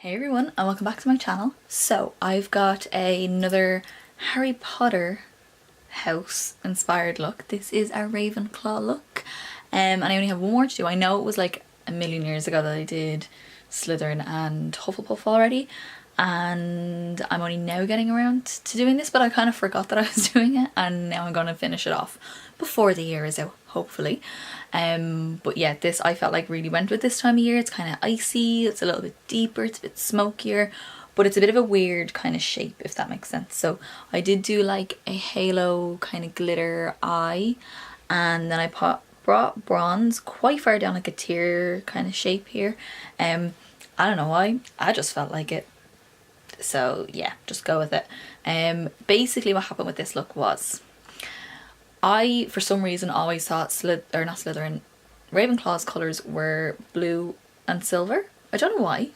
Hey everyone, and welcome back to my channel. So I've got another Harry Potter house inspired look. This is a Ravenclaw look, and I only have one more to do. I know it was like a million years ago that I did Slytherin and Hufflepuff already, and I'm only now getting around to doing this, but I kind of forgot that I was doing it, and now I'm going to finish it off before the year is out, hopefully. But yeah, this I felt like really went with this time of year. It's kind of icy, it's a little bit deeper, it's a bit smokier, but it's a bit of a weird kind of shape, if that makes sense. So I did do like a halo kind of glitter eye, and then I brought bronze quite far down, like a tear kind of shape here. I don't know why, I just felt like it. So yeah, just go with it. Basically what happened with this look was, I, for some reason, always thought Ravenclaw's colours were blue and silver. I don't know why.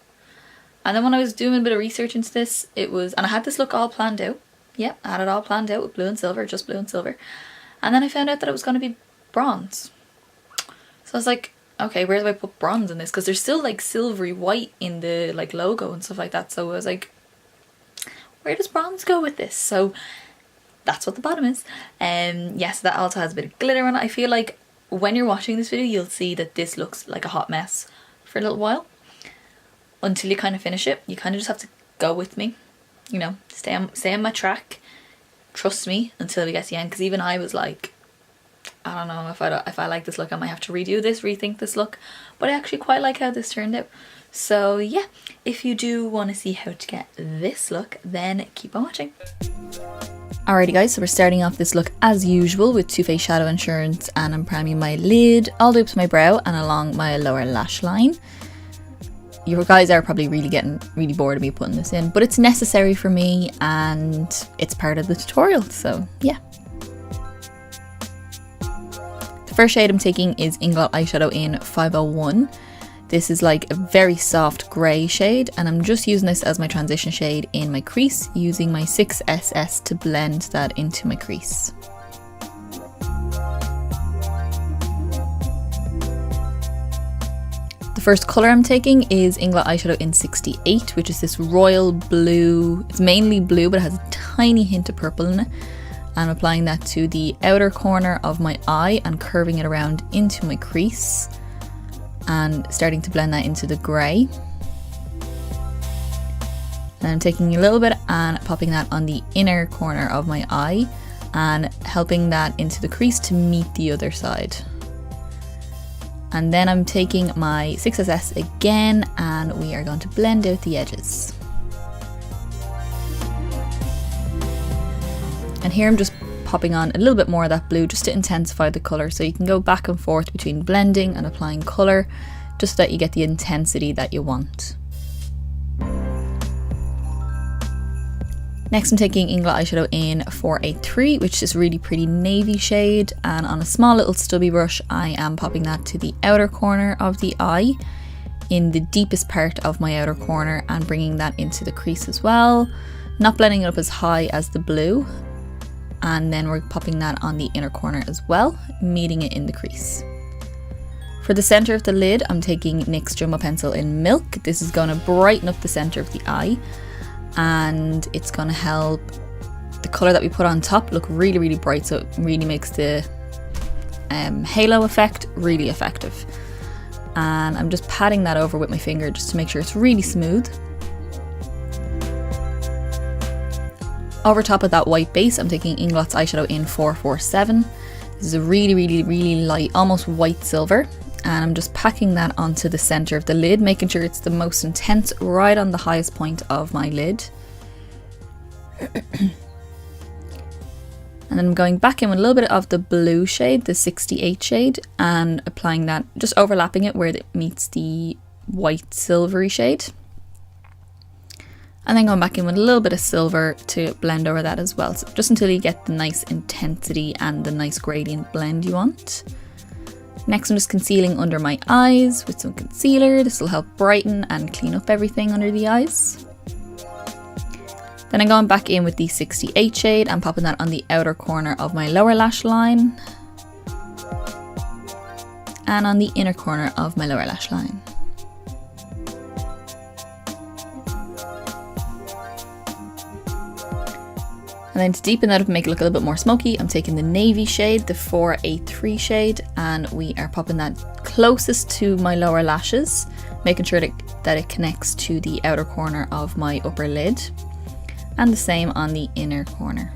And then when I was doing a bit of research into this, and I had this look all planned out. Yep, I had it all planned out with blue and silver, just blue and silver. And then I found out that it was going to be bronze. So I was like, okay, where do I put bronze in this? Because there's still like silvery white in the like logo and stuff like that. So I was like, where does bronze go with this? So that's what the bottom is. Yes, that also has a bit of glitter on it. I feel like when you're watching this video, you'll see that this looks like a hot mess for a little while. Until you kind of finish it. You kind of just have to go with me. You know, stay on my track. Trust me until we get to the end. Because even I was like, I don't know if I like this look, I might have to redo this, rethink this look. But I actually quite like how this turned out. So yeah, if you do want to see how to get this look, then keep on watching. Alrighty guys, so we're starting off this look as usual with Too Faced Shadow Insurance, and I'm priming my lid all the way up to my brow and along my lower lash line. You guys are probably getting really bored of me putting this in, but it's necessary for me and it's part of the tutorial, so yeah. The first shade I'm taking is Inglot Eyeshadow in 501. This is like a very soft grey shade, and I'm just using this as my transition shade in my crease, using my 6SS to blend that into my crease. The first colour I'm taking is Inglot Eyeshadow in 68, which is this royal blue. It's mainly blue, but it has a tiny hint of purple in it. I'm applying that to the outer corner of my eye and curving it around into my crease, and starting to blend that into the grey. And I'm taking a little bit and popping that on the inner corner of my eye and helping that into the crease to meet the other side. And then I'm taking my 6SS again, and we are going to blend out the edges. And here I'm just popping on a little bit more of that blue just to intensify the colour, so you can go back and forth between blending and applying colour just so that you get the intensity that you want. Next I'm taking Inglot Eyeshadow in 483, which is a really pretty navy shade, and on a small little stubby brush I am popping that to the outer corner of the eye, in the deepest part of my outer corner, and bringing that into the crease as well, not blending it up as high as the blue. And then we're popping that on the inner corner as well, meeting it in the crease. For the centre of the lid, I'm taking NYX Jumbo Pencil in Milk. This is going to brighten up the centre of the eye, and it's going to help the colour that we put on top look really, really bright, so it really makes the halo effect really effective. And I'm just patting that over with my finger just to make sure it's really smooth. Over top of that white base, I'm taking Inglot's Eyeshadow in 447. This is a really, really, really light, almost white silver. And I'm just packing that onto the centre of the lid, making sure it's the most intense right on the highest point of my lid. And then I'm going back in with a little bit of the blue shade, the 68 shade, and applying that, just overlapping it where it meets the white silvery shade. And then going back in with a little bit of silver to blend over that as well, so just until you get the nice intensity and the nice gradient blend you want. Next I'm just concealing under my eyes with some concealer. This will help brighten and clean up everything under the eyes. Then I'm going back in with the 68 shade and popping that on the outer corner of my lower lash line and on the inner corner of my lower lash line. And then to deepen that up and make it look a little bit more smoky, I'm taking the navy shade, the 483 shade, and we are popping that closest to my lower lashes, making sure that it connects to the outer corner of my upper lid, and the same on the inner corner.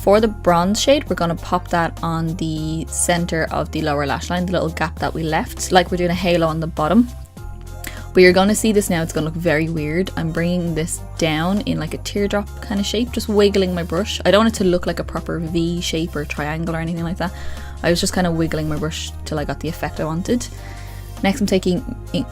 For the bronze shade, we're going to pop that on the center of the lower lash line, the little gap that we left, like we're doing a halo on the bottom. But you're going to see this now, it's going to look very weird. I'm bringing this down in like a teardrop kind of shape, just wiggling my brush. I don't want it to look like a proper V shape or triangle or anything like that. I was just kind of wiggling my brush till I got the effect I wanted. Next I'm taking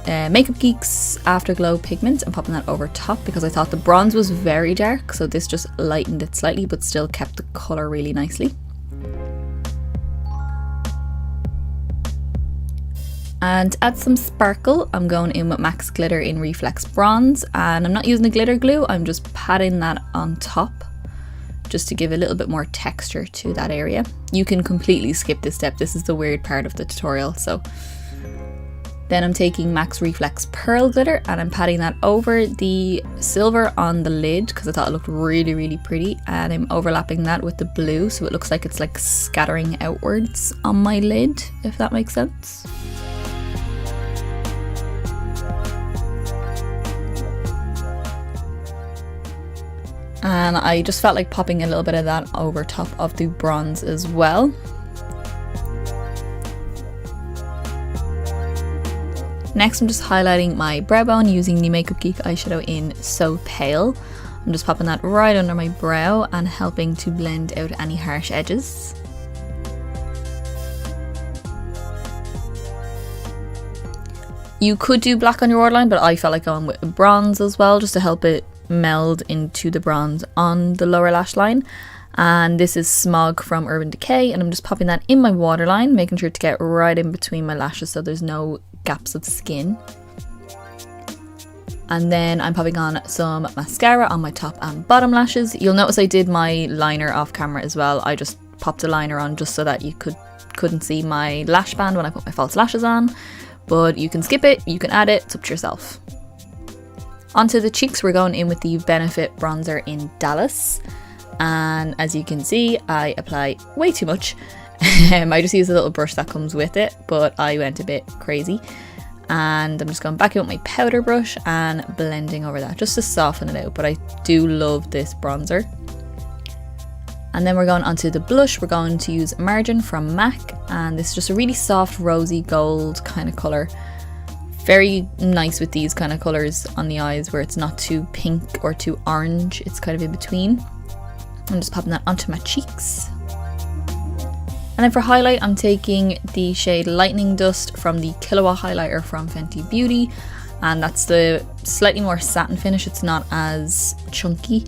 Makeup Geek's Afterglow Pigment and popping that over top because I thought the bronze was very dark, so this just lightened it slightly but still kept the colour really nicely. And to add some sparkle, I'm going in with MAC's Glitter in Reflex Bronze, and I'm not using the glitter glue, I'm just patting that on top just to give a little bit more texture to that area. You can completely skip this step, this is the weird part of the tutorial. So then I'm taking MAC's Reflex Pearl Glitter and I'm patting that over the silver on the lid because I thought it looked really, really pretty, and I'm overlapping that with the blue so it looks like it's like scattering outwards on my lid, if that makes sense. And I just felt like popping a little bit of that over top of the bronze as well. Next I'm just highlighting my brow bone using the Makeup Geek eyeshadow in So Pale. I'm just popping that right under my brow and helping to blend out any harsh edges. You could do black on your waterline, but I felt like going with bronze as well just to help it meld into the bronze on the lower lash line. And this is Smog from Urban Decay, and I'm just popping that in my waterline, making sure to get right in between my lashes so there's no gaps of skin. And then I'm popping on some mascara on my top and bottom lashes. You'll notice I did my liner off camera as well. I just popped a liner on just so that you couldn't see my lash band when I put my false lashes on, but you can skip it, you can add it, it's up to yourself. Onto the cheeks, we're going in with the Benefit bronzer in Dallas, and as you can see I apply way too much. I just use a little brush that comes with it, but I went a bit crazy, and I'm just going back in with my powder brush and blending over that just to soften it out, but I do love this bronzer. And then we're going onto the blush. We're going to use Margin from MAC, and this is just a really soft rosy gold kind of colour. Very nice with these kind of colours on the eyes where it's not too pink or too orange, it's kind of in between. I'm just popping that onto my cheeks. And then for highlight, I'm taking the shade Lightning Dust from the Killawatt highlighter from Fenty Beauty, and that's the slightly more satin finish, it's not as chunky.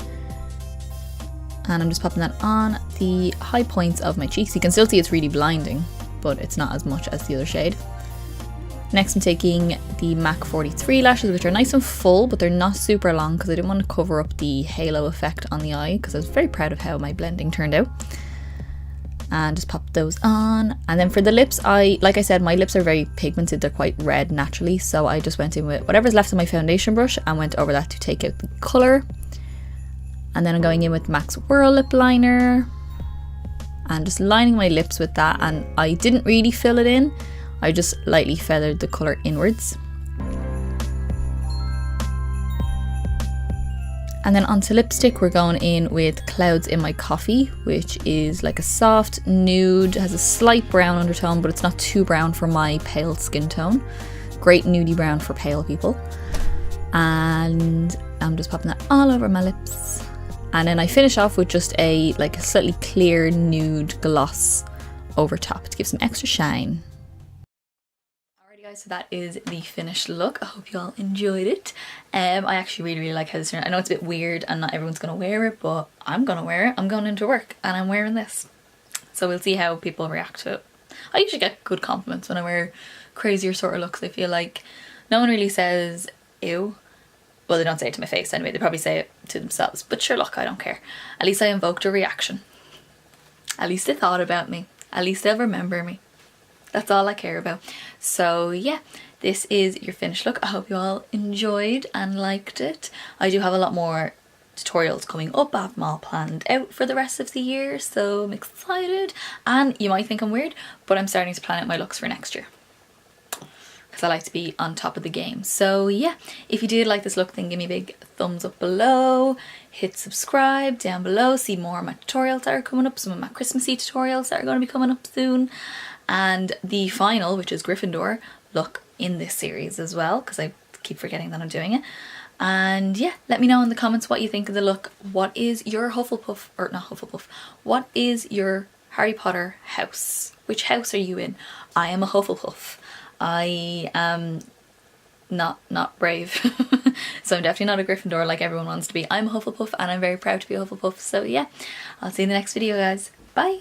And I'm just popping that on the high points of my cheeks. You can still see it's really blinding, but it's not as much as the other shade. Next I'm taking the MAC 43 lashes, which are nice and full, but they're not super long because I didn't want to cover up the halo effect on the eye because I was very proud of how my blending turned out. And just pop those on. And then for the lips, like I said, my lips are very pigmented, they're quite red naturally, so I just went in with whatever's left of my foundation brush and went over that to take out the colour. And then I'm going in with MAC's Whirl lip liner and just lining my lips with that, and I didn't really fill it in, I just lightly feathered the colour inwards. And then onto lipstick, we're going in with Clouds in My Coffee, which is like a soft nude, has a slight brown undertone, but it's not too brown for my pale skin tone. Great nudie brown for pale people. And I'm just popping that all over my lips. And then I finish off with just a slightly clear nude gloss over top to give some extra shine. Alrighty guys, so that is the finished look. I hope you all enjoyed it. I actually really like how this turned out. I know it's a bit weird and not everyone's going to wear it, but I'm going to wear it. I'm going into work and I'm wearing this. So we'll see how people react to it. I usually get good compliments when I wear crazier sort of looks. I feel like no one really says ew. Well, they don't say it to my face anyway, they probably say it to themselves. But sure, look, I don't care. At least I invoked a reaction. At least they thought about me. At least they'll remember me. That's all I care about. So yeah, this is your finished look. I hope you all enjoyed and liked it. I do have a lot more tutorials coming up. I have them all planned out for the rest of the year, so I'm excited. And you might think I'm weird, but I'm starting to plan out my looks for next year, because I like to be on top of the game. So yeah, if you did like this look, then give me a big thumbs up below, hit subscribe down below, see more of my tutorials that are coming up, some of my Christmassy tutorials that are going to be coming up soon, and the final, which is Gryffindor, look in this series as well, because I keep forgetting that I'm doing it. And yeah, let me know in the comments what you think of the look. What is your Hufflepuff, or not Hufflepuff, what is your Harry Potter house? Which house are you in? I am a Hufflepuff. I am not brave. So I'm definitely not a Gryffindor like everyone wants to be. I'm a Hufflepuff and I'm very proud to be a Hufflepuff. So yeah, I'll see you in the next video, guys. Bye!